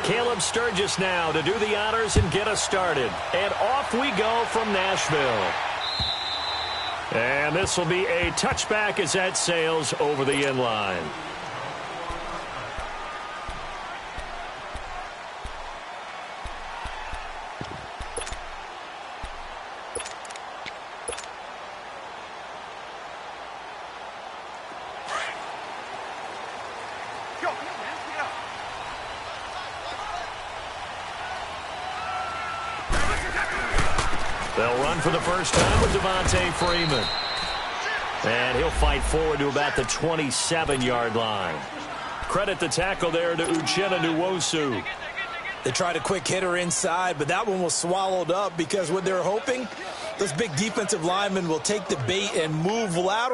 Caleb Sturgis now to do the honors and get us started. And off we go from Nashville. And this will be a touchback as that sails over the end line. They'll run for the first time with Devontae Freeman. And he'll fight forward to about the 27-yard line. Credit the tackle there to Uchenna Nwosu. They tried a quick hitter inside, but that one was swallowed up because what they're hoping, those big defensive linemen will take the bait and move lateral.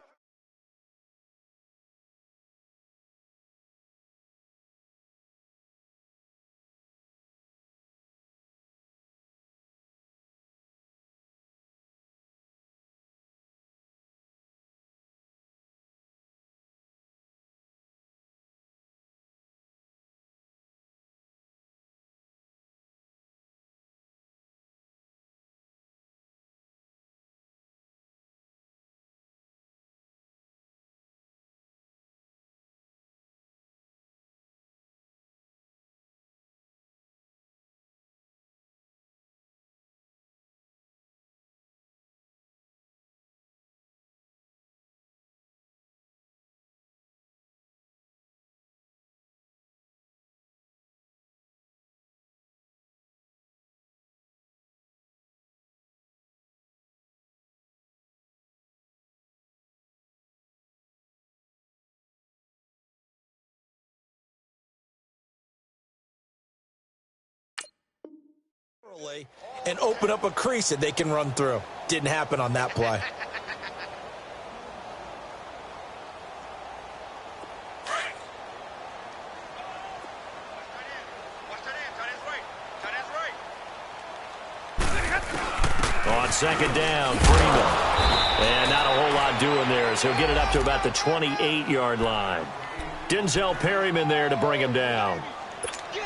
And open up a crease that they can run through. Didn't happen on that play. On second down, Freeman. And not a whole lot doing there, so he'll get it up to about the 28-yard line. Denzel Perryman there to bring him down.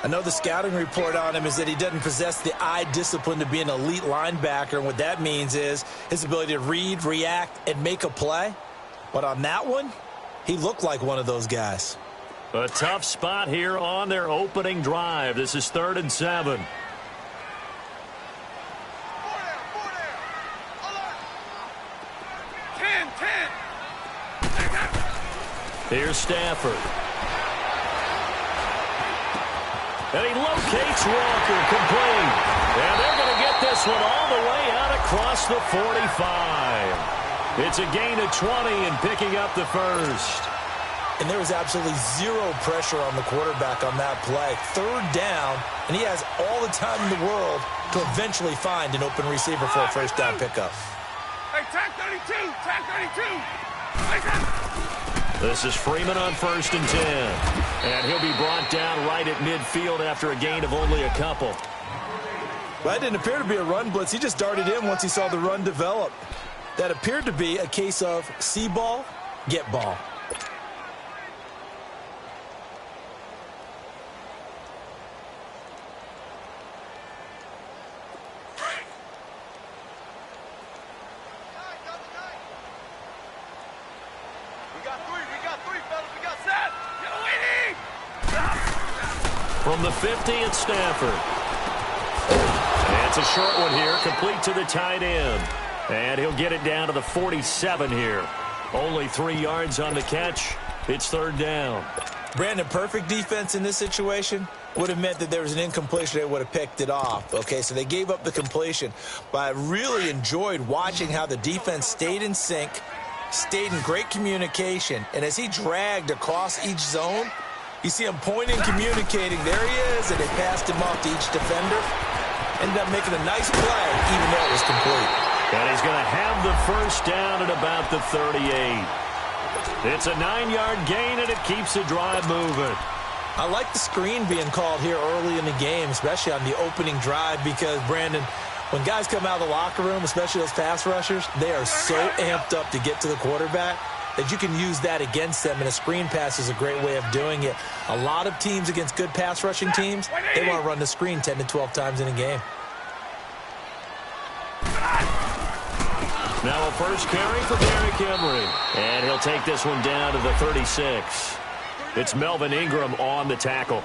I know the scouting report on him is that he doesn't possess the eye discipline to be an elite linebacker, and what that means is his ability to read, react, and make a play. But on that one, he looked like one of those guys. A tough spot here on their opening drive. This is 3rd and 7. Here's Stafford. And he locates Walker, complete. And they're going to get this one all the way out across the 45. It's a gain of 20 and picking up the first. And there was absolutely zero pressure on the quarterback on that play. 3rd down, and he has all the time in the world to eventually find an open receiver for a first down pickup. Hey, tag 32, tag 32. This is Freeman on 1st and 10. And he'll be brought down right at midfield after a gain of only a couple. Well, that didn't appear to be a run blitz. He just darted in once he saw the run develop. That appeared to be a case of see ball, get ball. From the 50, it's Stafford. And it's a short one here, complete to the tight end. And he'll get it down to the 47 here. Only 3 yards on the catch. It's 3rd down. Brandon, perfect defense in this situation would have meant that there was an incompletion. They would have picked it off. Okay, so they gave up the completion. But I really enjoyed watching how the defense stayed in sync, stayed in great communication. And as he dragged across each zone, you see him pointing, communicating. There he is, and they passed him off to each defender. Ended up making a nice play, even though it was complete. And he's going to have the first down at about the 38. It's a 9-yard gain, and it keeps the drive moving. I like the screen being called here early in the game, especially on the opening drive, because, Brandon, when guys come out of the locker room, especially those pass rushers, they are so amped up to get to the quarterback. that you can use that against them, and a screen pass is a great way of doing it. A lot of teams against good pass rushing teams, they want to run the screen 10 to 12 times in a game. Now a first carry for Derrick Henry. And he'll take this one down to the 36. It's Melvin Ingram on the tackle.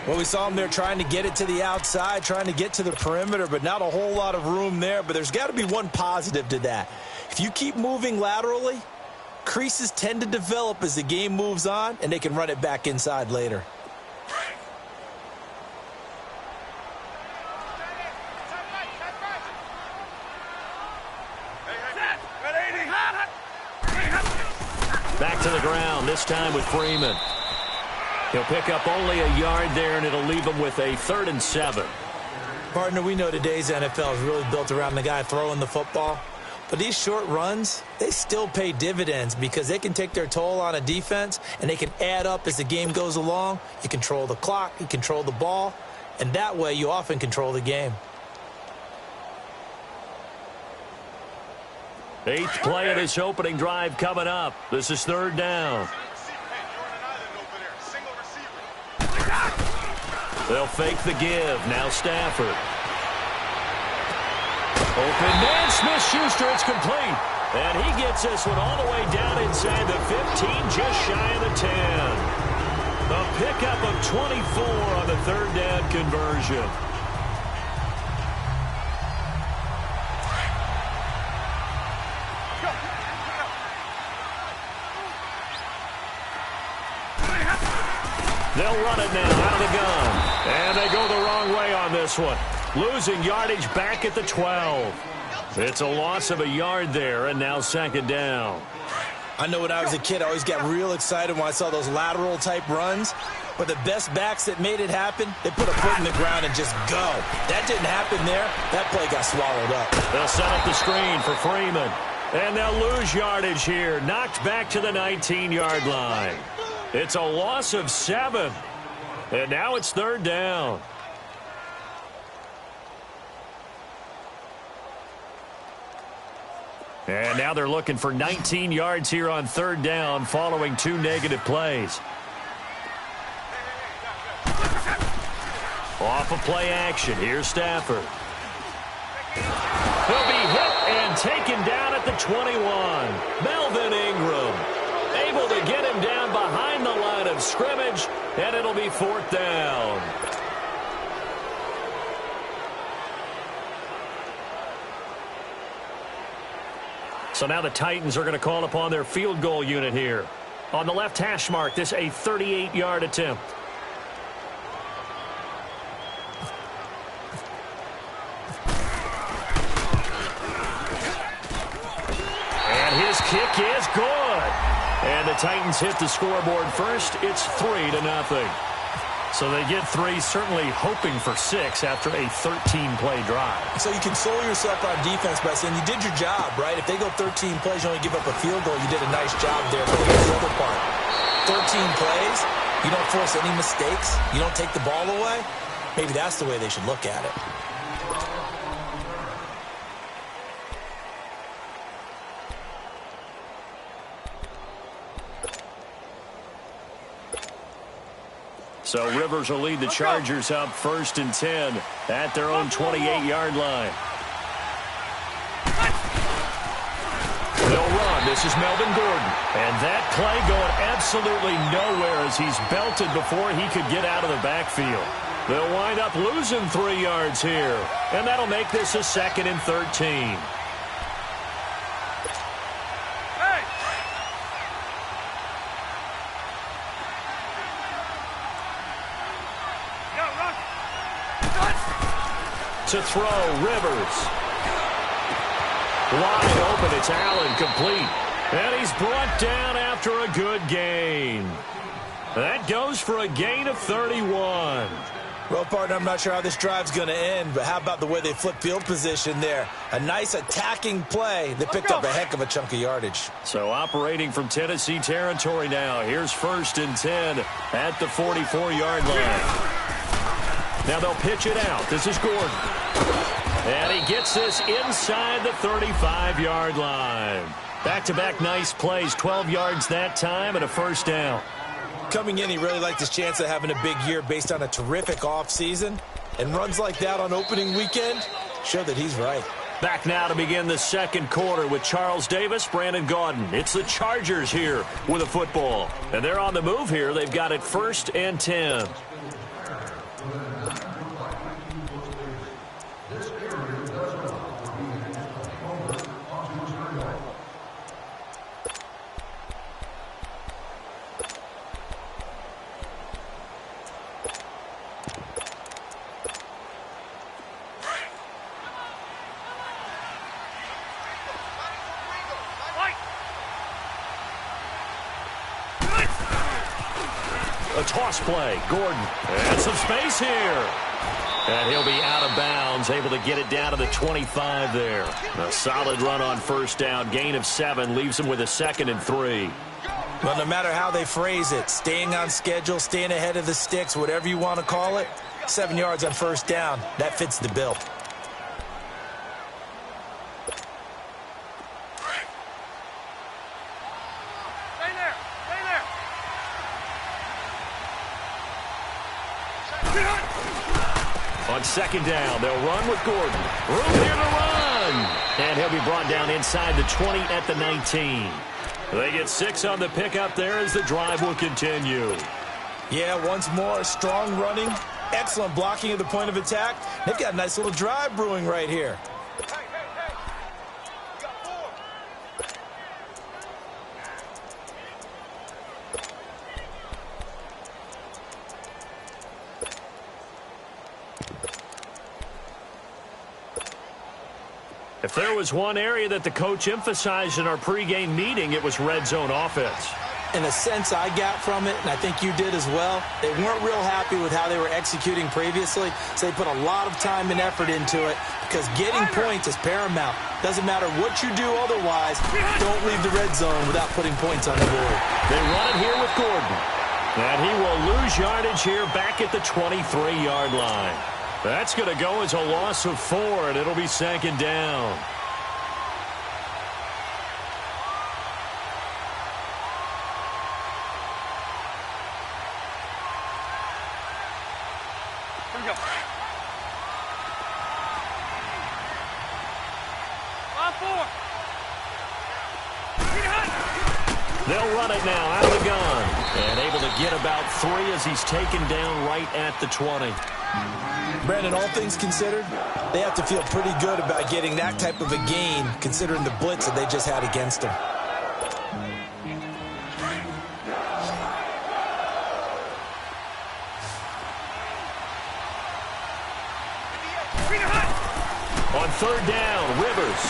Well, we saw him there trying to get it to the outside, trying to get to the perimeter, but not a whole lot of room there. But there's got to be one positive to that. If you keep moving laterally, creases tend to develop as the game moves on, and they can run it back inside later. Back to the ground, this time with Freeman. He'll pick up only a yard there, and it'll leave him with a 3rd and 7. Partner, we know today's NFL is really built around the guy throwing the football. But these short runs, they still pay dividends because they can take their toll on a defense, and they can add up as the game goes along. You control the clock, you control the ball, and that way you often control the game. 8th play of this opening drive coming up. This is 3rd down. They'll fake the give. Now Stafford. Open man, Smith-Schuster, it's complete. And he gets this one all the way down inside the 15, just shy of the 10. A pickup of 24 on the 3rd down conversion. They'll run it now out of the gun. And they go the wrong way on this one. Losing yardage back at the 12. It's a loss of a yard there, and now 2nd down. I know when I was a kid, I always got real excited when I saw those lateral-type runs. But the best backs that made it happen, they put a foot in the ground and just go. That didn't happen there. That play got swallowed up. They'll set up the screen for Freeman. And they'll lose yardage here. Knocked back to the 19-yard line. It's a loss of 7. And now it's 3rd down. And now they're looking for 19 yards here on 3rd down following 2 negative plays. Off of play action. Here's Stafford. He'll be hit and taken down at the 21. Melvin Ingram able to get him down behind the line of scrimmage, and it'll be 4th down. So now the Titans are going to call upon their field goal unit here. On the left hash mark, this a 38-yard attempt. And his kick is good. And the Titans hit the scoreboard first. It's 3-0. So they get 3, certainly hoping for 6 after a 13-play drive. So you console yourself on defense by saying you did your job, right? If they go 13 plays, you only give up a field goal, you did a nice job there. But here's the other part. 13 plays, you don't force any mistakes, you don't take the ball away. Maybe that's the way they should look at it. So Rivers will lead the Chargers up 1st and 10 at their own 28-yard line. They'll run. This is Melvin Gordon. And that play going absolutely nowhere as he's belted before he could get out of the backfield. They'll wind up losing 3 yards here. And that'll make this a 2nd and 13. To throw, Rivers. Wide open, it's Allen, complete. And he's brought down after a good gain. That goes for a gain of 31. Well, partner, I'm not sure how this drive's going to end, but how about the way they flip field position there? A nice attacking play that picked up a heck of a chunk of yardage. So operating from Tennessee territory now. Here's 1st and 10 at the 44-yard line. Now they'll pitch it out. This is Gordon. And he gets this inside the 35-yard line. Back-to-back nice plays, 12 yards that time and a first down. Coming in, he really liked his chance of having a big year based on a terrific offseason. And runs like that on opening weekend show that he's right. Back now to begin the second quarter with Charles Davis, Brandon Gaudin. It's the Chargers here with a football. And they're on the move here. They've got it 1st and 10. A toss play. Gordon. And some space here. And he'll be out of bounds, able to get it down to the 25 there. A solid run on first down. Gain of 7 leaves him with a 2nd and 3. Well, no matter how they phrase it, staying on schedule, staying ahead of the sticks, whatever you want to call it, 7 yards on first down, that fits the bill. On 2nd down, they'll run with Gordon. Room here to run. And he'll be brought down inside the 20 at the 19. They get 6 on the pickup there as the drive will continue. Yeah, once more, strong running, excellent blocking at the point of attack. They've got a nice little drive brewing right here. If there was one area that the coach emphasized in our pregame meeting, it was red zone offense. In a sense, I got from it, and I think you did as well, they weren't real happy with how they were executing previously, so they put a lot of time and effort into it because getting points is paramount. Doesn't matter what you do otherwise, don't leave the red zone without putting points on the board. They run it here with Gordon. And he will lose yardage here back at the 23-yard line. That's going to go as a loss of 4, and it'll be 2nd down. Here we go. On 4. They'll run it now out of the gun. And able to get about 3 as he's taken down right at the 20. Brandon, all things considered, they have to feel pretty good about getting that type of a gain, considering the blitz that they just had against them. On 3rd down, Rivers.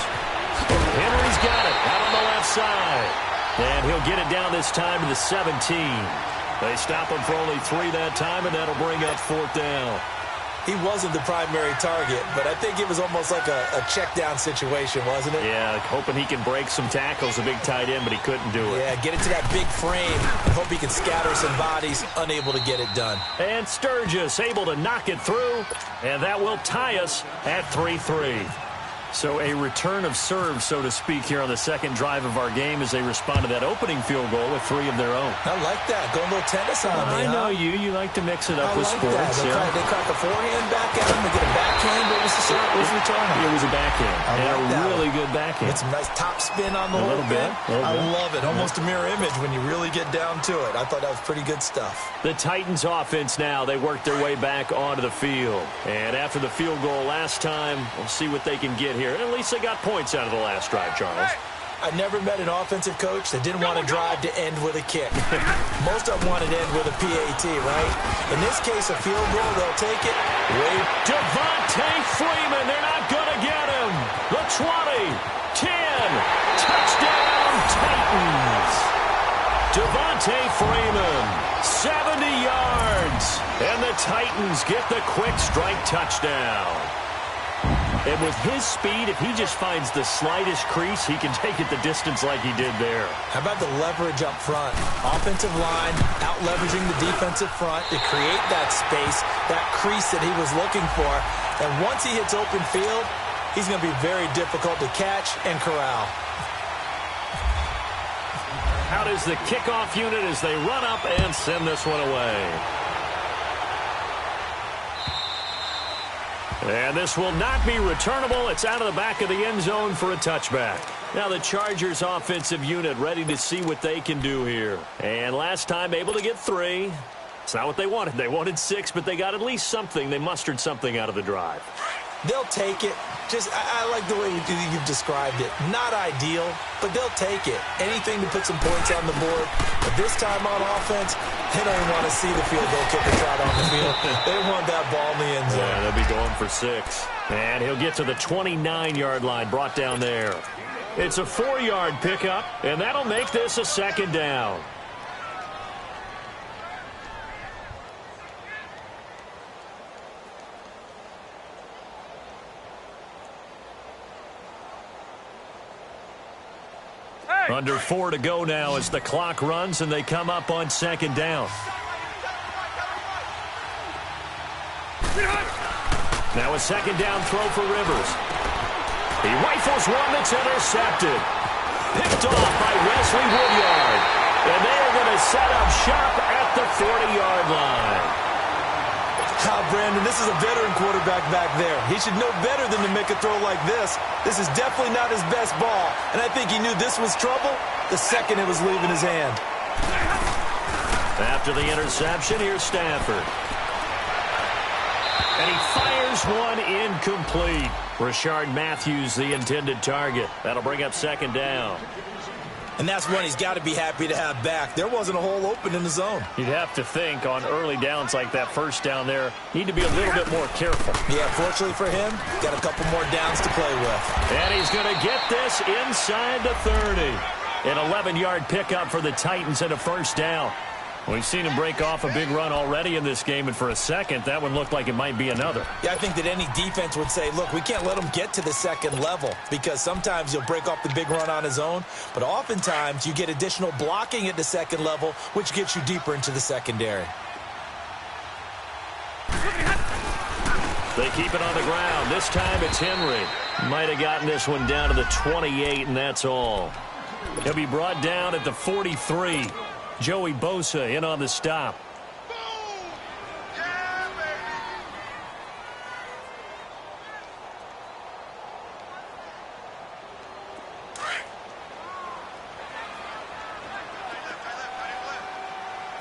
Henry's got it out on the left side. And he'll get it down this time to the 17. They stop him for only 3 that time, and that'll bring up 4th down. He wasn't the primary target, but I think it was almost like a check-down situation, wasn't it? Yeah, hoping he can break some tackles, a big tight end, but he couldn't do it. Yeah, get it to that big frame and hope he can scatter some bodies, unable to get it done. And Sturgis able to knock it through, and that will tie us at 3-3. So a return of serve, so to speak, here on the second drive of our game as they respond to that opening field goal with 3 of their own. I like that. Going a little tennis on me, I know you. You like to mix it up with like sports. That. They crack a forehand back at him. They get a backhand. What was the serve? What was the return? It was a backhand. And a really good backhand. Get some nice top spin on the whole thing. I love it. Almost a mirror image when you really get down to it. I thought that was pretty good stuff. The Titans offense now, they work their way back onto the field. And after the field goal last time, we'll see what they can get here. At least they got points out of the last drive, Charles. I never met an offensive coach that didn't want to drive to end with a kick. Most of them wanted to end with a PAT, right? In this case, a field goal, they'll take it. Wait. Devontae Freeman, they're not going to get him. The 20, 10, touchdown Titans. Devontae Freeman, 70 yards. And the Titans get the quick strike touchdown. And with his speed, if he just finds the slightest crease, he can take it the distance like he did there. How about the leverage up front? Offensive line out-leveraging the defensive front to create that space, that crease that he was looking for. And once he hits open field, he's going to be very difficult to catch and corral. Out is the kickoff unit as they run up and send this one away. And this will not be returnable. It's out of the back of the end zone for a touchback. Now the Chargers offensive unit ready to see what they can do here. And last time able to get 3. It's not what they wanted. They wanted 6, but they got at least something. They mustered something out of the drive. They'll take it. I like the way you've described it. Not ideal, but they'll take it. Anything to put some points on the board. But this time on offense, they don't even want to see the field goal kicker trot on the field. They want that ball in the end zone. Yeah, they'll be going for 6. And he'll get to the 29-yard line, brought down there. It's a 4-yard pickup, and that'll make this a 2nd down. Under 4 to go now as the clock runs and they come up on 2nd down. Now a 2nd down throw for Rivers. He rifles one that's intercepted. Picked off by Wesley Woodyard. And they are going to set up shop at the 40-yard line. Brandon, this is a veteran quarterback back there. He should know better than to make a throw like this. This is definitely not his best ball. And I think he knew this was trouble the second it was leaving his hand. After the interception, here's Stafford. And he fires one incomplete. Rashard Matthews, the intended target. That'll bring up 2nd down. And that's one he's got to be happy to have back. There wasn't a hole open in the zone. You'd have to think on early downs like that, 1st down there, need to be a little bit more careful. Yeah, fortunately for him, got a couple more downs to play with. And he's going to get this inside the 30. An 11-yard pickup for the Titans and a 1st down. We've seen him break off a big run already in this game, and for a second, that one looked like it might be another. Yeah, I think that any defense would say, look, we can't let him get to the 2nd level because sometimes he'll break off the big run on his own, but oftentimes you get additional blocking at the 2nd level, which gets you deeper into the secondary. They keep it on the ground. This time it's Henry. Might have gotten this one down to the 28, and that's all. He'll be brought down at the 43. Joey Bosa in on the stop.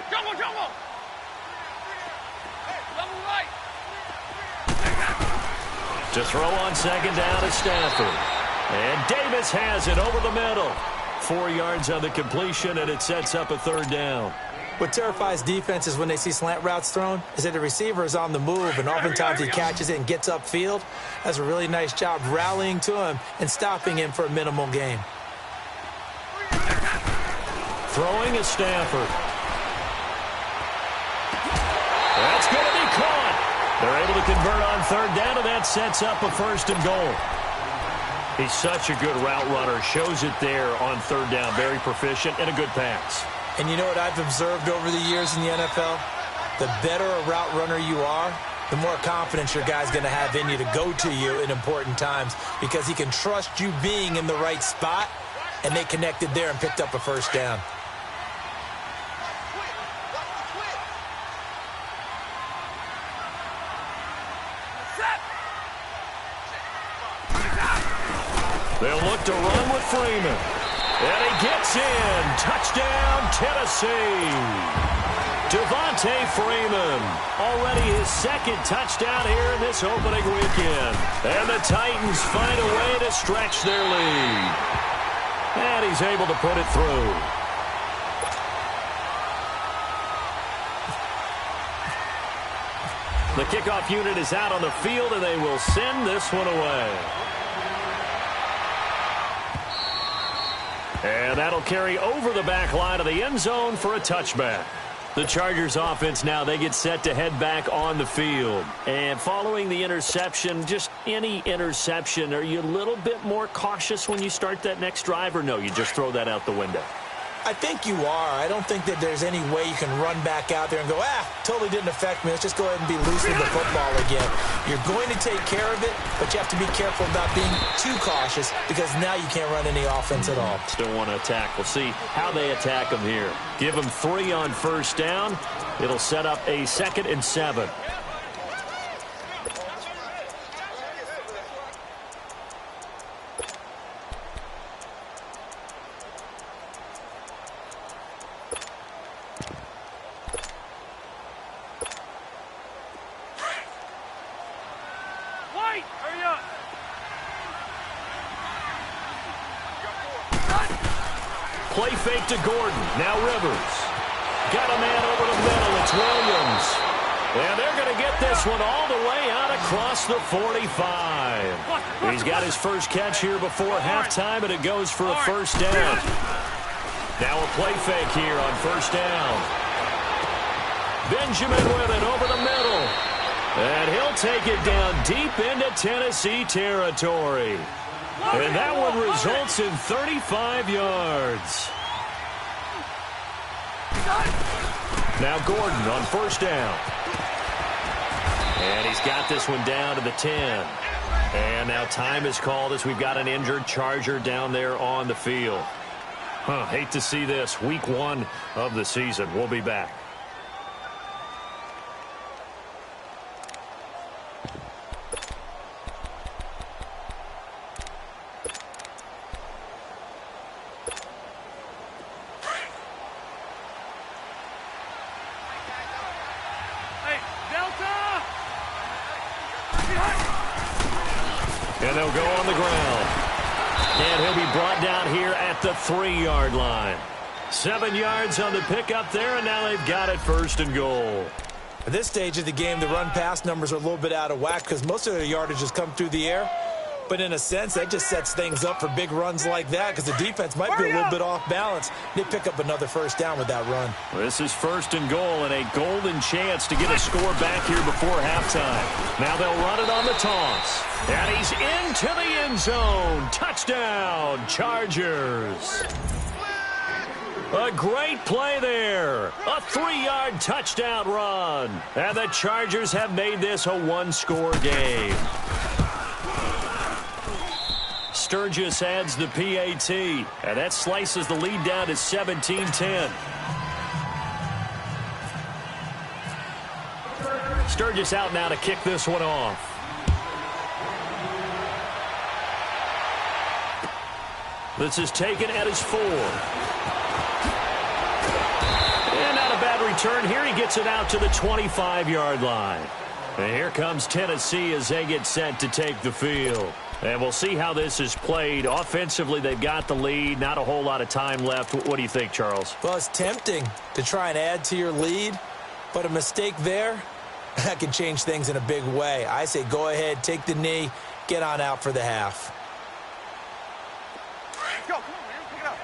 Jumbo, jumbo. Level right. To throw on 2nd down is Stafford. And Davis has it over the middle. 4 yards on the completion, and it sets up a 3rd down. What terrifies defenses when they see slant routes thrown is that the receiver is on the move, and oftentimes he catches it and gets upfield. That's a really nice job rallying to him and stopping him for a minimal gain. Throwing is Stafford. That's going to be caught. They're able to convert on 3rd down, and that sets up a 1st and goal. He's such a good route runner. Shows it there on 3rd down. Very proficient and a good pass. And you know what I've observed over the years in the NFL? The better a route runner you are, the more confidence your guy's going to have in you to go to you in important times because he can trust you being in the right spot, and they connected there and picked up a 1st down. They'll look to run with Freeman. And he gets in. Touchdown, Tennessee. Devontae Freeman. Already his 2nd touchdown here in this opening weekend. And the Titans find a way to stretch their lead. And he's able to put it through. The kickoff unit is out on the field, and they will send this one away. And that'll carry over the back line of the end zone for a touchback. The Chargers offense now, they get set to head back on the field. And following the interception, just any interception, are you a little bit more cautious when you start that next drive, or no, you just throw that out the window? I think you are. I don't think that there's any way you can run back out there and go, totally didn't affect me. Let's just go ahead and be loose with the football again. You're going to take care of it, but you have to be careful about being too cautious because now you can't run any offense at all. Still want to attack. We'll see how they attack them here. Give them 3 on first down. It'll set up a 2nd and 7. Play fake to Gordon. Now Rivers. Got a man over the middle. It's Williams. And they're going to get this one all the way out across the 45. He's got his first catch here before halftime, and it goes for a first down. Now a play fake here on first down. Benjamin with it over the middle. And he'll take it down deep into Tennessee territory. And that one results in 35 yards. Now Gordon on first down. And he's got this one down to the 10. And now time is called as we've got an injured Charger down there on the field. Hate to see this. Week 1 of the season. We'll be back. And they'll go on the ground. And he'll be brought down here at the 3-yard line. 7 yards on the pickup there, and now they've got it 1st and goal. At this stage of the game, the run-pass numbers are a little bit out of whack because most of their yardage has come through the air. But in a sense, that just sets things up for big runs like that because the defense might be a little bit off balance. They pick up another first down with that run. This is 1st and goal and a golden chance to get a score back here before halftime. Now they'll run it on the toss. And he's into the end zone. Touchdown, Chargers. A great play there. A 3-yard touchdown run. And the Chargers have made this a 1-score game. Sturgis adds the PAT, and that slices the lead down to 17-10. Sturgis out now to kick this one off. This is taken at his 4. And not a bad return here. He gets it out to the 25-yard line. And here comes Tennessee as they get set to take the field. And we'll see how this is played. Offensively, they've got the lead. Not a whole lot of time left. What do you think, Charles? Well, it's tempting to try and add to your lead, but a mistake there, that can change things in a big way. I say go ahead, take the knee, get on out for the half. Go, come on, man, pick it up.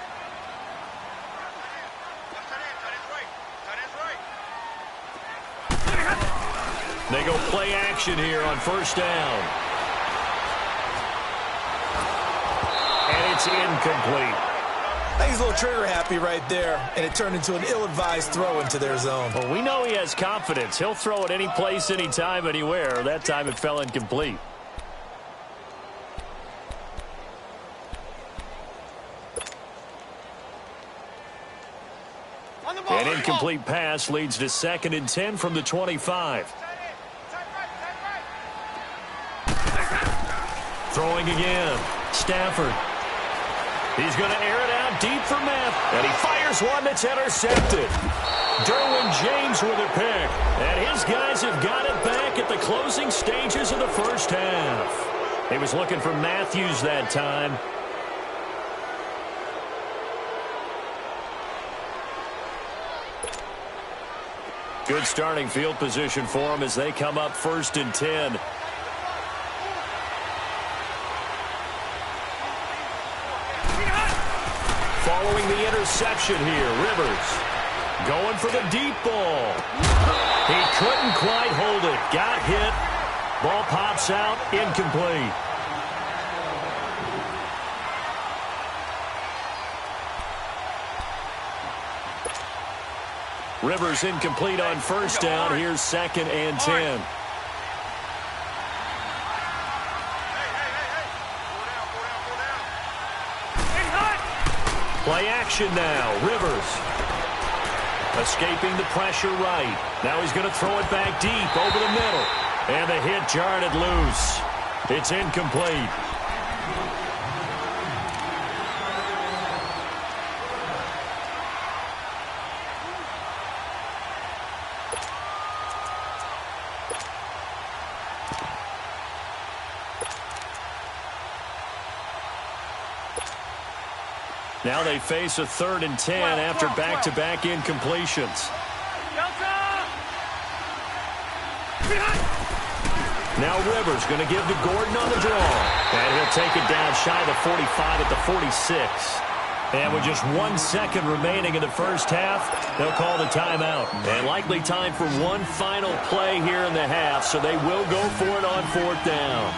They go play action here on first down. And it's incomplete. I think he's a little trigger happy right there, and it turned into an ill-advised throw into their zone. Well, we know he has confidence. He'll throw it any place, anytime, anywhere. That time it fell incomplete. An incomplete pass leads to 2nd and 10 from the 25. Throwing again. Stafford. He's going to air it out deep for Matt. And he fires one that's intercepted. Derwin James with a pick. And his guys have got it back at the closing stages of the first half. He was looking for Matthews that time. Good starting field position for them as they come up 1st and 10. Following the interception here, Rivers going for the deep ball. He couldn't quite hold it. Got hit. Ball pops out, incomplete. Rivers incomplete on first down. Here's 2nd and 10. Play action now. Rivers escaping the pressure right. Now he's going to throw it back deep over the middle. And the hit jarred it loose. It's incomplete. Now they face a 3rd and 10 after back-to-back incompletions. Now Rivers going to give to Gordon on the draw. And he'll take it down shy of the 45 at the 46. And with just 1 second remaining in the first half, they'll call the timeout. And likely time for one final play here in the half, so they will go for it on 4th down.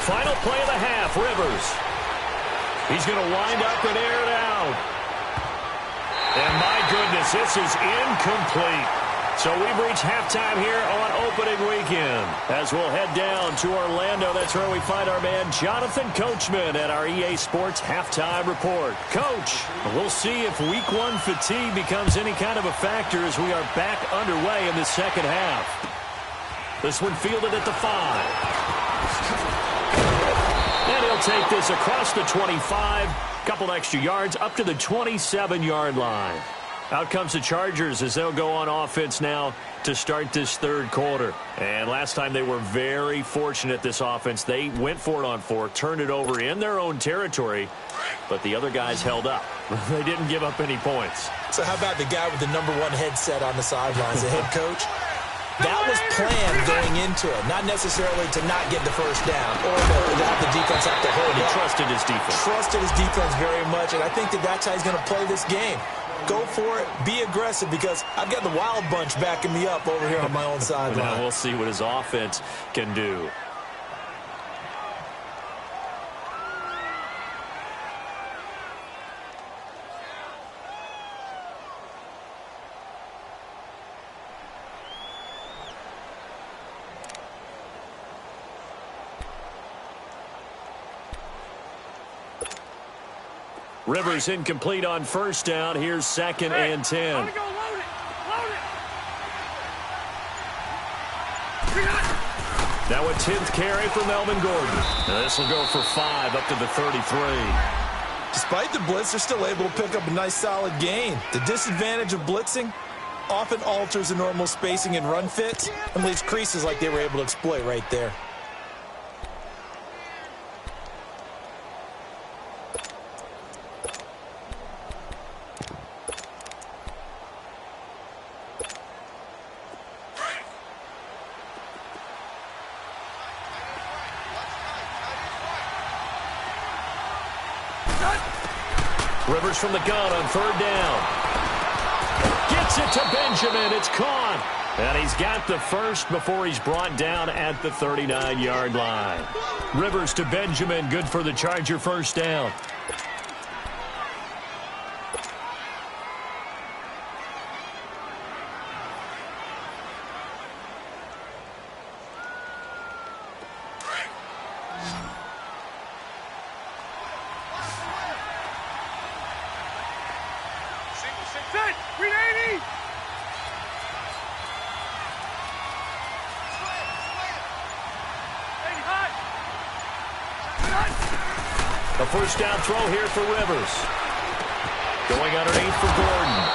Final play of the half, Rivers. He's going to wind up and air it out. And my goodness, this is incomplete. So we've reached halftime here on opening weekend. As we'll head down to Orlando, that's where we find our man Jonathan Coachman at our EA Sports Halftime Report. Coach, we'll see if Week 1 fatigue becomes any kind of a factor as we are back underway in the second half. This one fielded at the 5. And he'll take this across the 25. Couple extra yards up to the 27-yard line. Out comes the Chargers as they'll go on offense now to start this 3rd quarter. And last time they were very fortunate, this offense. They went for it on 4, turned it over in their own territory, but the other guys held up. They didn't give up any points. So how about the guy with the number 1 headset on the sidelines, the head coach? That was planned going into it, not necessarily to not get the first down or to have the defense have to hold it. He trusted his defense. Trusted his defense very much, and I think that that's how he's going to play this game. Go for it, be aggressive, because I've got the wild bunch backing me up over here on my own sideline. Now we'll see what his offense can do. Rivers incomplete on first down. Here's 2nd and 10. Now a 10th carry for Melvin Gordon. Now this will go for 5 up to the 33. Despite the blitz, they're still able to pick up a nice solid gain. The disadvantage of blitzing often alters the normal spacing and run fits and leaves creases like they were able to exploit right there. Rivers from the gun on 3rd down. Gets it to Benjamin. It's caught. And he's got the first before he's brought down at the 39-yard line. Rivers to Benjamin. Good for the Charger first down. A first down throw here for Rivers. Going underneath for Gordon.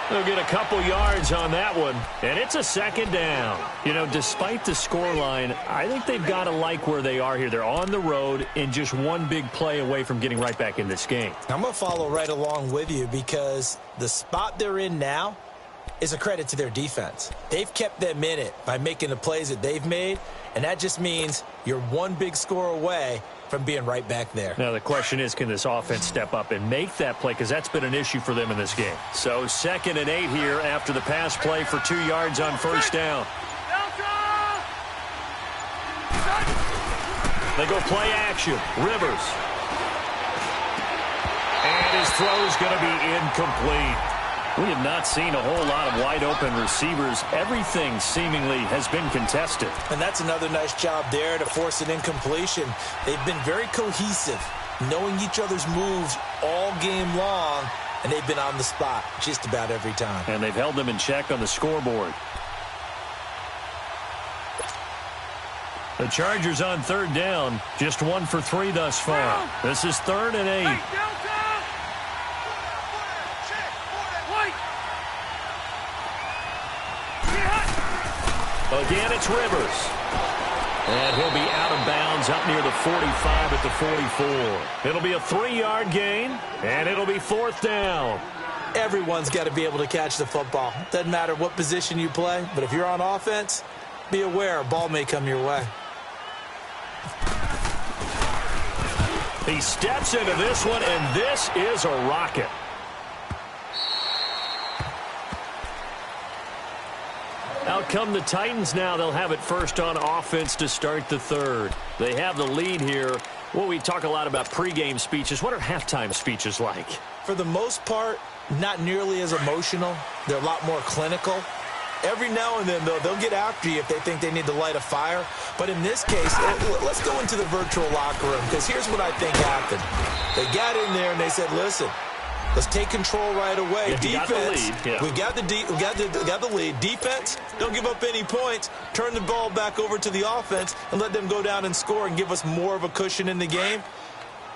They'll get a couple yards on that one, and it's a 2nd down. You know, despite the scoreline, I think they've got to like where they are here. They're on the road and just one big play away from getting right back in this game. I'm going to follow right along with you because the spot they're in now is a credit to their defense. They've kept them in it by making the plays that they've made, and that just means you're one big score away from being right back there. Now the question is, can this offense step up and make that play, because that's been an issue for them in this game. So 2nd and 8 here after the pass play for 2 yards on first down. They go play action. Rivers his throw's going to be incomplete. We have not seen a whole lot of wide-open receivers. Everything seemingly has been contested. And that's another nice job there to force an incompletion. They've been very cohesive, knowing each other's moves all game long, and they've been on the spot just about every time. And they've held them in check on the scoreboard. The Chargers on third down, just 1 for 3 thus far. This is 3rd and 8. Again, it's Rivers. And he'll be out of bounds up near the 45 at the 44. It'll be a 3-yard gain, and it'll be 4th down. Everyone's got to be able to catch the football. Doesn't matter what position you play, but if you're on offense, be aware a ball may come your way. He steps into this one, and this is a rocket. Out come the Titans now. They'll have it first on offense to start the 3rd. They have the lead here. Well, we talk a lot about pregame speeches. What are halftime speeches like? For the most part, not nearly as emotional. They're a lot more clinical. Every now and then, though, they'll get after you if they think they need to light a fire. But in this case, let's go into the virtual locker room, because here's what I think happened. They got in there and they said, listen, let's take control right away. Yeah, Defense, we got the lead. Defense, don't give up any points. Turn the ball back over to the offense and let them go down and score and give us more of a cushion in the game.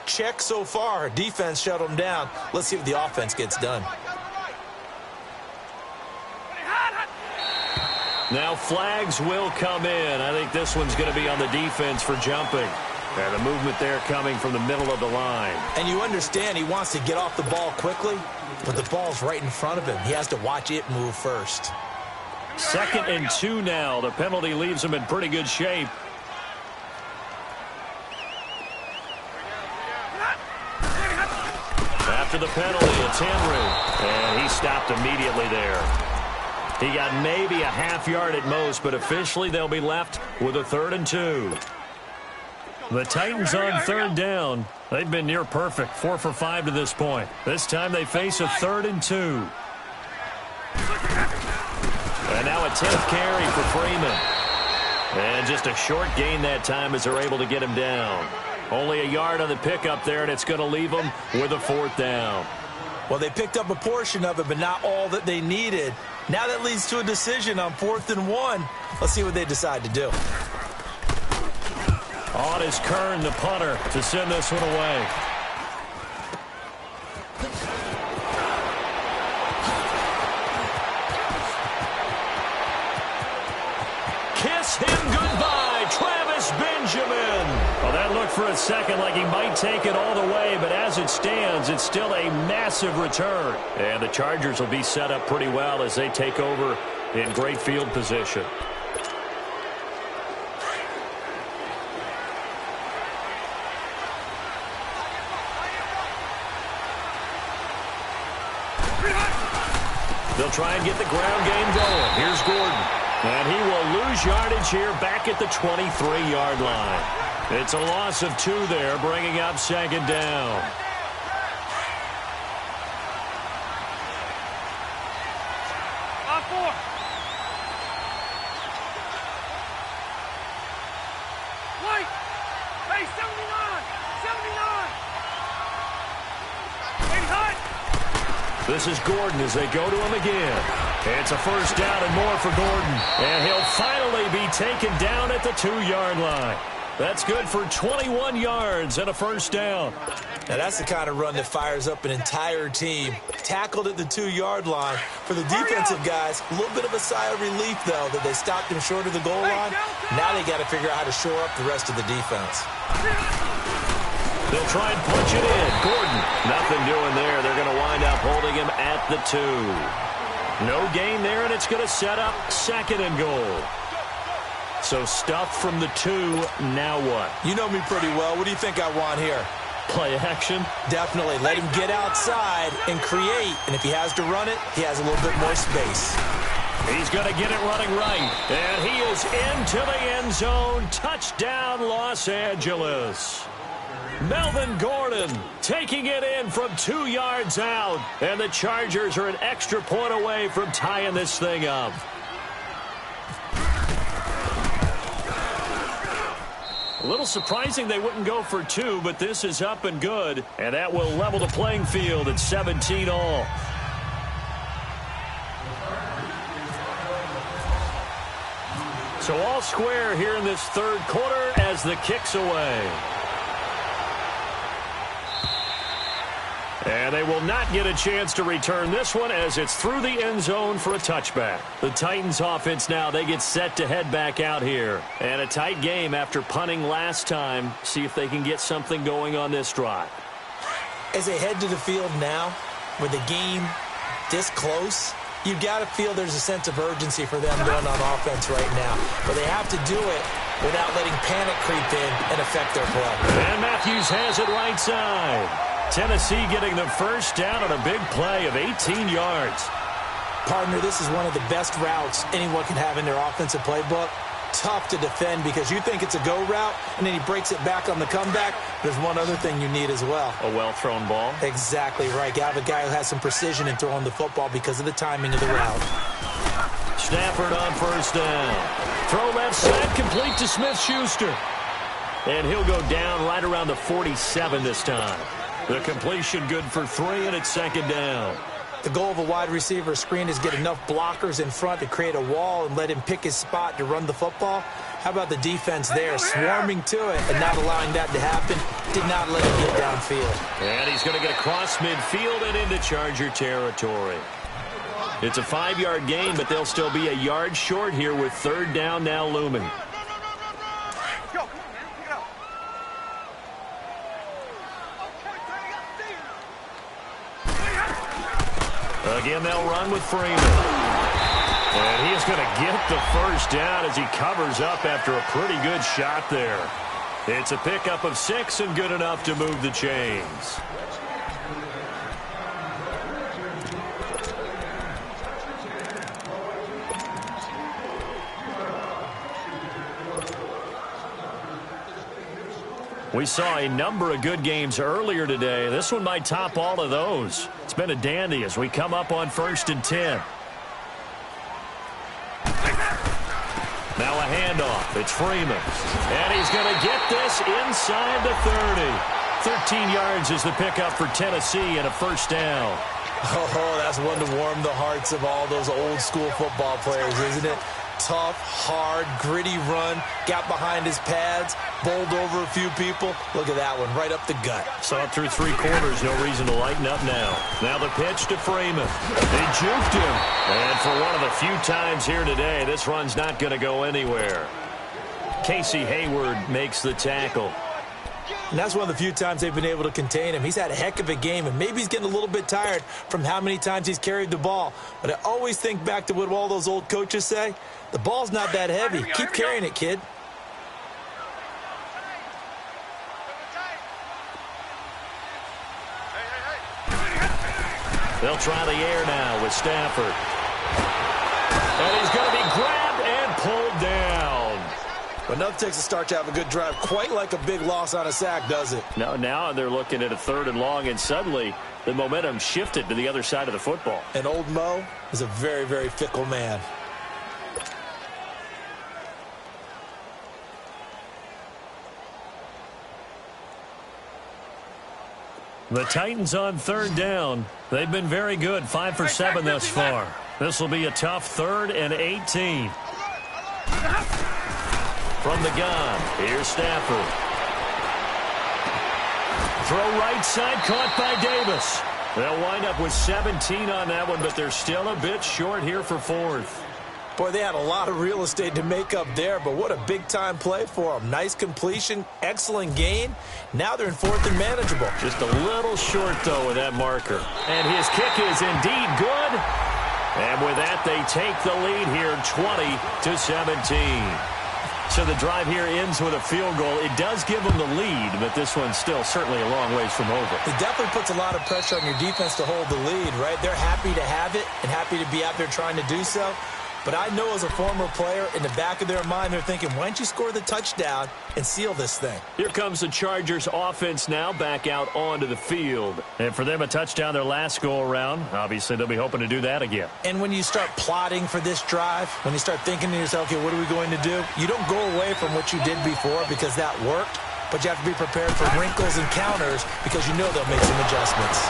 Check so far. Defense shut them down. Let's see if the offense gets done. Now flags will come in. I think this one's going to be on the defense for jumping. And the movement there coming from the middle of the line. And you understand he wants to get off the ball quickly, but the ball's right in front of him. He has to watch it move first. 2nd and 2 now. The penalty leaves him in pretty good shape. After the penalty, it's Henry. And he stopped immediately there. He got maybe a half yard at most, but officially they'll be left with a 3rd and 2. The Titans on 3rd down. They've been near perfect, 4 for 5 to this point. This time they face a 3rd and 2. And now a 10th carry for Freeman. And just a short gain that time as they're able to get him down. Only a yard on the pickup there, and it's going to leave them with a 4th down. Well, they picked up a portion of it, but not all that they needed. Now that leads to a decision on 4th and 1. Let's see what they decide to do. On is Kern, the punter, to send this one away. Kiss him goodbye, Travis Benjamin. Well, that looked for a second like he might take it all the way, but as it stands, it's still a massive return. And the Chargers will be set up pretty well as they take over in great field position. They'll try and get the ground game going. Here's Gordon. And he will lose yardage here back at the 23-yard line. It's a loss of 2 there, bringing up 2nd down. Wait! Hey, 79! 79! Hey, hut! This is Gordon as they go to him again. It's a 1st down and more for Gordon. And he'll finally be taken down at the 2-yard line. That's good for 21 yards and a 1st down. Now, that's the kind of run that fires up an entire team. Tackled at the 2-yard line. For the defensive guys, a little bit of a sigh of relief, though, that they stopped him short of the goal line. Now they got to figure out how to shore up the rest of the defense. They'll try and punch it in. Gordon, nothing doing there. They're going to wind up holding him at the 2. No gain there, and it's going to set up 2nd and goal. So stuff from the 2, now what? You know me pretty well. What do you think I want here? Play action? Definitely. Let him get outside and create. And if he has to run it, he has a little bit more space. He's going to get it running right. And he is into the end zone. Touchdown, Los Angeles. Melvin Gordon taking it in from 2 yards out. And the Chargers are an extra point away from tying this thing up. A little surprising they wouldn't go for 2, but this is up and good. And that will level the playing field at 17 all. So all square here in this third quarter as the kick's away. And they will not get a chance to return this one as it's through the end zone for a touchback. The Titans offense now, they get set to head back out here. And a tight game after punting last time. See if they can get something going on this drive. As they head to the field now, with the game this close, you've got to feel there's a sense of urgency for them going on offense right now. But they have to do it without letting panic creep in and affect their play. And Matthews has it right side. Tennessee getting the first down on a big play of 18 yards. Partner, this is one of the best routes anyone can have in their offensive playbook. Tough to defend because you think it's a go route, and then he breaks it back on the comeback. There's one other thing you need as well. A well-thrown ball. Exactly right. You have a guy who has some precision in throwing the football because of the timing of the route. Stafford on first down. Throw left side, complete to Smith-Schuster. And he'll go down right around the 47 this time. The completion good for 3, and it's second down. The goal of a wide receiver screen is get enough blockers in front to create a wall and let him pick his spot to run the football. How about the defense there, swarming to it and not allowing that to happen? Did not let him get downfield. And he's going to get across midfield and into Charger territory. It's a 5-yard gain, but they'll still be a yard short here with third down now looming. Again, they'll run with Freeman. And he is going to get the first down as he covers up after a pretty good shot there. It's a pickup of 6 and good enough to move the chains. We saw a number of good games earlier today. This one might top all of those. It's been a dandy as we come up on 1st and 10. Now a handoff. It's Freeman. And he's going to get this inside the 30. 13 yards is the pickup for Tennessee and a first down. Oh, that's one to warm the hearts of all those old school football players, isn't it? Tough, hard, gritty run, got behind his pads, bowled over a few people. Look at that one, right up the gut. Saw it through 3 quarters, no reason to lighten up now. Now the pitch to Freeman. They juked him. And for one of the few times here today, this run's not going to go anywhere. Casey Hayward makes the tackle. And that's one of the few times they've been able to contain him. He's had a heck of a game, and maybe he's getting a little bit tired from how many times he's carried the ball. But I always think back to what all those old coaches say. The ball's not that heavy. Keep carrying it, kid. They'll try the air now with Stafford. And he's going to be grabbed and pulled down. But nothing takes a start to have a good drive, quite like a big loss on a sack, does it? No, now they're looking at a 3rd and long, and suddenly the momentum shifted to the other side of the football. And old Mo is a very, very fickle man. The Titans on 3rd down. They've been very good, 5 for 7 thus far. This will be a tough 3rd and 18. From the gun, here's Stafford. Throw right side, caught by Davis. They'll wind up with 17 on that one, but they're still a bit short here for 4th. Boy, they had a lot of real estate to make up there, but what a big-time play for them. Nice completion, excellent gain. Now they're in 4th and manageable. Just a little short, though, with that marker. And his kick is indeed good. And with that, they take the lead here, 20-17. So the drive here ends with a field goal. It does give them the lead, but this one's still certainly a long ways from over. It definitely puts a lot of pressure on your defense to hold the lead, right? They're happy to have it and happy to be out there trying to do so. But I know as a former player, in the back of their mind, they're thinking, why don't you score the touchdown and seal this thing? Here comes the Chargers offense now back out onto the field. And for them, a touchdown their last go-around. Obviously, they'll be hoping to do that again. And when you start plotting for this drive, when you start thinking to yourself, okay, what are we going to do? You don't go away from what you did before because that worked, but you have to be prepared for wrinkles and counters because you know they'll make some adjustments.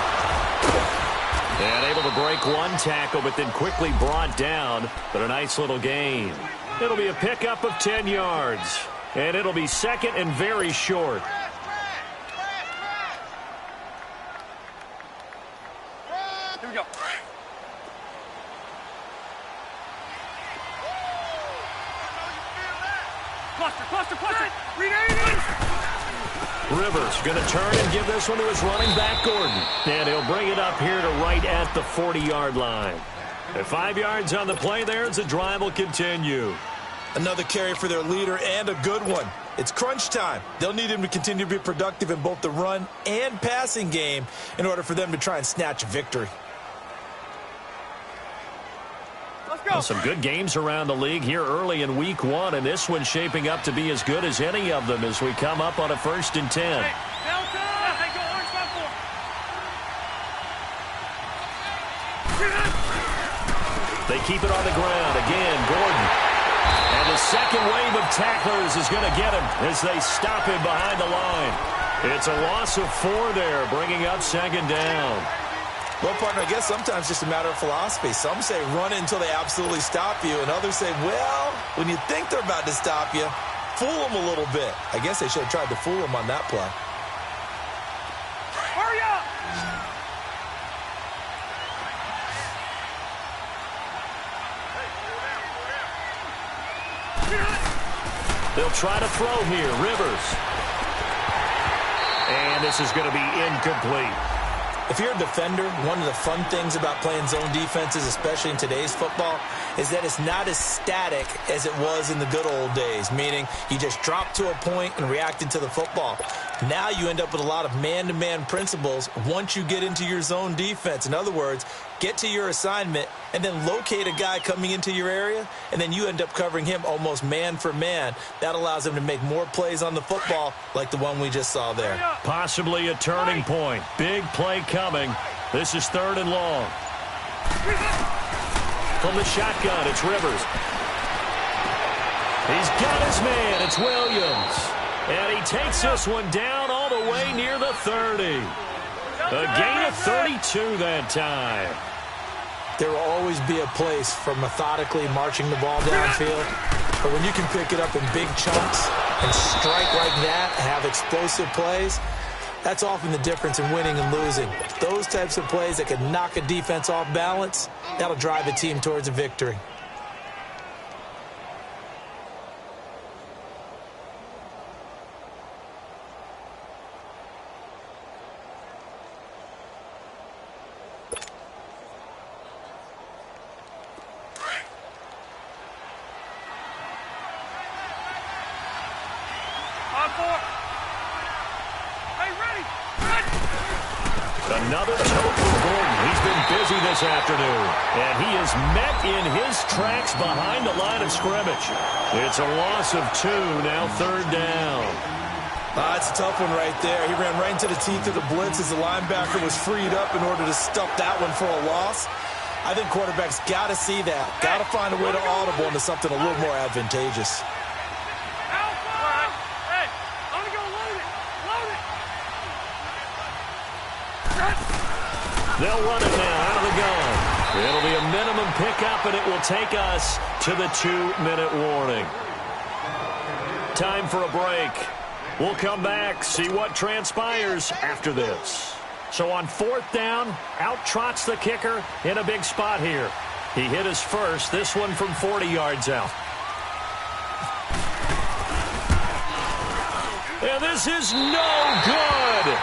And able to break one tackle, but then quickly brought down. But a nice little gain. It'll be a pickup of 10 yards. And it'll be second and very short. Here we go. Cluster. Rename. Rivers going to turn and give this one to his running back, Gordon. And he'll bring it up here to right at the 40-yard line. And 5 yards on the play there as the drive will continue. Another carry for their leader and a good one. It's crunch time. They'll need him to continue to be productive in both the run and passing game in order for them to try and snatch a victory. Well, some good games around the league here early in week one, and this one's shaping up to be as good as any of them as we come up on a 1st and 10. Hey, Delta! Hey, go orange 5-4. They keep it on the ground. Again, Gordon. And the second wave of tacklers is going to get him as they stop him behind the line. It's a loss of 4 there, bringing up 2nd down. Well, partner, I guess sometimes it's just a matter of philosophy. Some say run it until they absolutely stop you, and others say, well, when you think they're about to stop you, fool them a little bit. I guess they should have tried to fool them on that play. Hurry up! They'll try to throw here. Rivers. And this is going to be incomplete. If you're a defender, one of the fun things about playing zone defenses, especially in today's football, is that it's not as static as it was in the good old days, meaning you just drop to a point and reacted to the football. Now you end up with a lot of man-to-man principles once you get into your zone defense. In other words, get to your assignment and then locate a guy coming into your area, and then you end up covering him almost man for man. That allows him to make more plays on the football like the one we just saw there. Possibly a turning point. Big play coming. This is 3rd and long. From the shotgun, it's Rivers. He's got his man. It's Williams. And he takes this one down all the way near the 30. A gain of 32 that time. There will always be a place for methodically marching the ball downfield. But when you can pick it up in big chunks and strike like that, have explosive plays, that's often the difference in winning and losing. Those types of plays that can knock a defense off balance, that'll drive a team towards a victory. Another toe for Gordon. He's been busy this afternoon. And he is met in his tracks behind the line of scrimmage. It's a loss of 2, now 3rd down. It's a tough one right there. He ran right into the teeth of the blitz as the linebacker was freed up in order to stuff that one for a loss. I think quarterbacks got to see that. Got to find a way to audible into something a little more advantageous. They'll run it now out of the gun. It'll be a minimum pickup, and it will take us to the 2-minute warning. Time for a break. We'll come back, see what transpires after this. So on 4th down, out trots the kicker in a big spot here. He hit his first, this one from 40 yards out. And this is no good.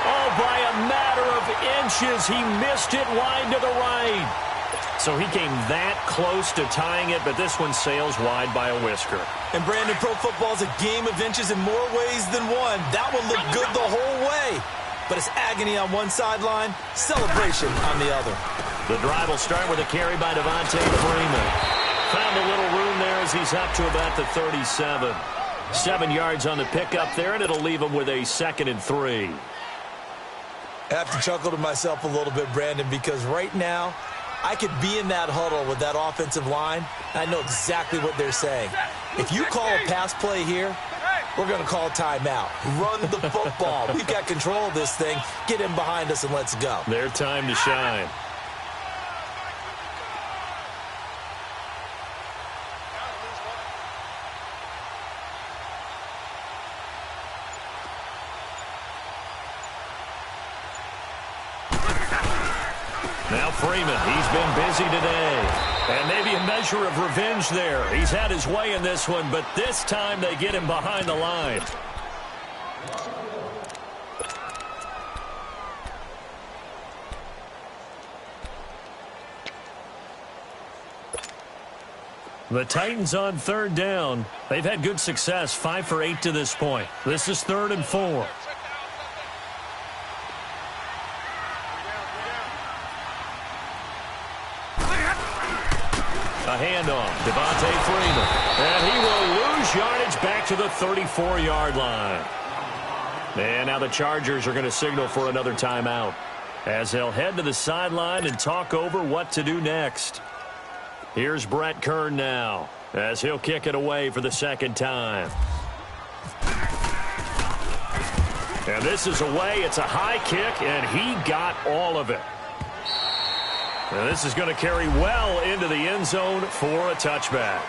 Oh, by a matter of inches, he missed it wide to the right. So he came that close to tying it, but this one sails wide by a whisker. And Brandon, pro football is a game of inches in more ways than one. That one looked good the whole way. But it's agony on one sideline, celebration on the other. The drive will start with a carry by Devontae Freeman. Found a little room there as he's up to about the 37. 7 yards on the pickup there, and it'll leave him with a 2nd and 3. I have to chuckle to myself a little bit, Brandon, because right now I could be in that huddle with that offensive line, and I know exactly what they're saying. If you call a pass play here, we're going to call timeout. Run the football. We've got control of this thing. Get in behind us and let's go. Their time to shine. Now Freeman, he's been busy today. And maybe a measure of revenge there. He's had his way in this one, but this time they get him behind the line. The Titans on 3rd down. They've had good success, 5 for 8 to this point. This is 3rd and 4. A handoff, Devontae Freeman. And he will lose yardage back to the 34-yard line. And now the Chargers are going to signal for another timeout as they'll head to the sideline and talk over what to do next. Here's Brett Kern now as he'll kick it away for the 2nd time. And this is away. It's a high kick, and he got all of it. And this is going to carry well into the end zone for a touchback.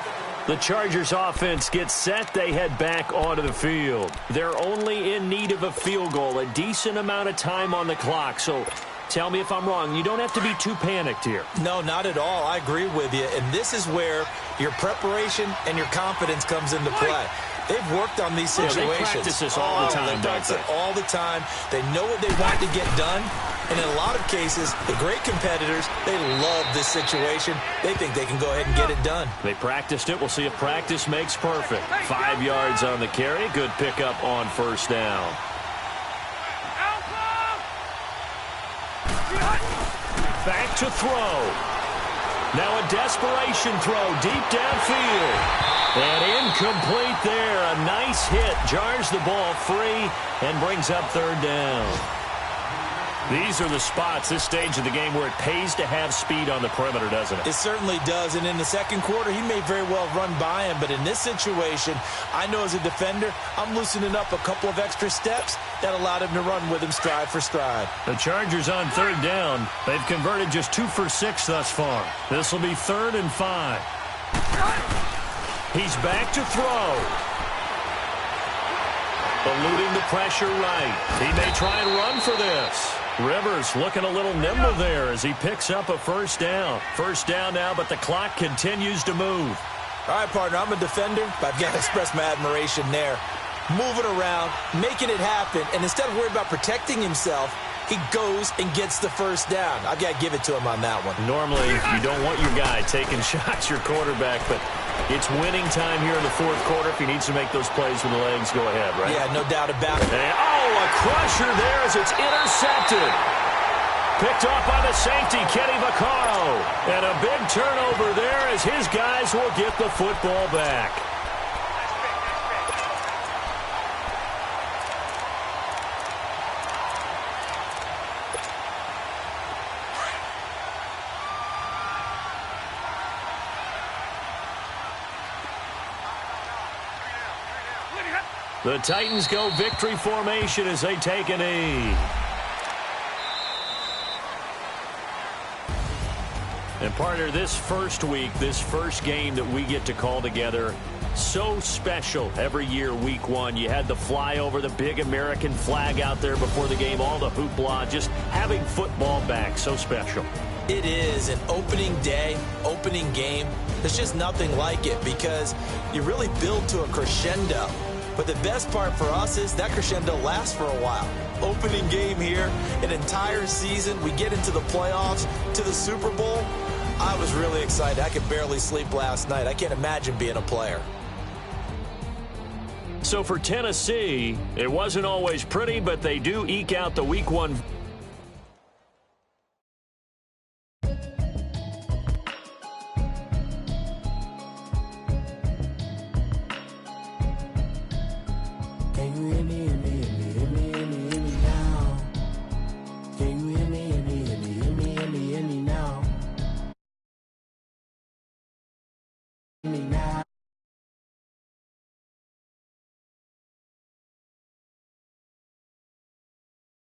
The Chargers offense gets set. They head back onto the field. They're only in need of a field goal, a decent amount of time on the clock. So tell me if I'm wrong. You don't have to be too panicked here. No, not at all. I agree with you. And this is where your preparation and your confidence comes into play. They've worked on these situations. They practice this all the time, they practice it all the time. They know what they want to get done. And in a lot of cases, the great competitors, they love this situation. They think they can go ahead and get it done. They practiced it. We'll see if practice makes perfect. 5 yards on the carry. Good pickup on 1st down. Back to throw. Now a desperation throw deep downfield. And incomplete there. A nice hit. Jars the ball free and brings up 3rd down. These are the spots, this stage of the game, where it pays to have speed on the perimeter, doesn't it? It certainly does. And in the 2nd quarter, he may very well run by him. But in this situation, I know as a defender, I'm loosening up a couple of extra steps that allowed him to run with him stride for stride. The Chargers on 3rd down. They've converted just 2 for 6 thus far. This will be 3rd and 5. He's back to throw. Eluding the pressure right. He may try and run for this. Rivers looking a little nimble there as he picks up a 1st down. 1st down now, but the clock continues to move. All right, partner, I'm a defender, but I've got to express my admiration there. Moving around, making it happen, and instead of worrying about protecting himself, he goes and gets the 1st down. I've got to give it to him on that one. Normally, you don't want your guy taking shots, your quarterback, but it's winning time here in the 4th quarter. If he needs to make those plays with the legs, go ahead, right? Yeah, no doubt about it. And, a crusher there as it's intercepted. Picked off by the safety, Kenny Vaccaro. And a big turnover there as his guys will get the football back. The Titans go victory formation as they take a knee. And partner, this first week, this first game that we get to call together, so special every year, week 1. You had the flyover, the big American flag out there before the game, all the hoopla, just having football back, so special. It is an opening day, opening game. There's just nothing like it because you really build to a crescendo. But the best part for us is that crescendo lasts for a while. Opening game here, an entire season. We get into the playoffs, to the Super Bowl. I was really excited. I could barely sleep last night. I can't imagine being a player. So for Tennessee, it wasn't always pretty, but they do eke out the week 1. Here we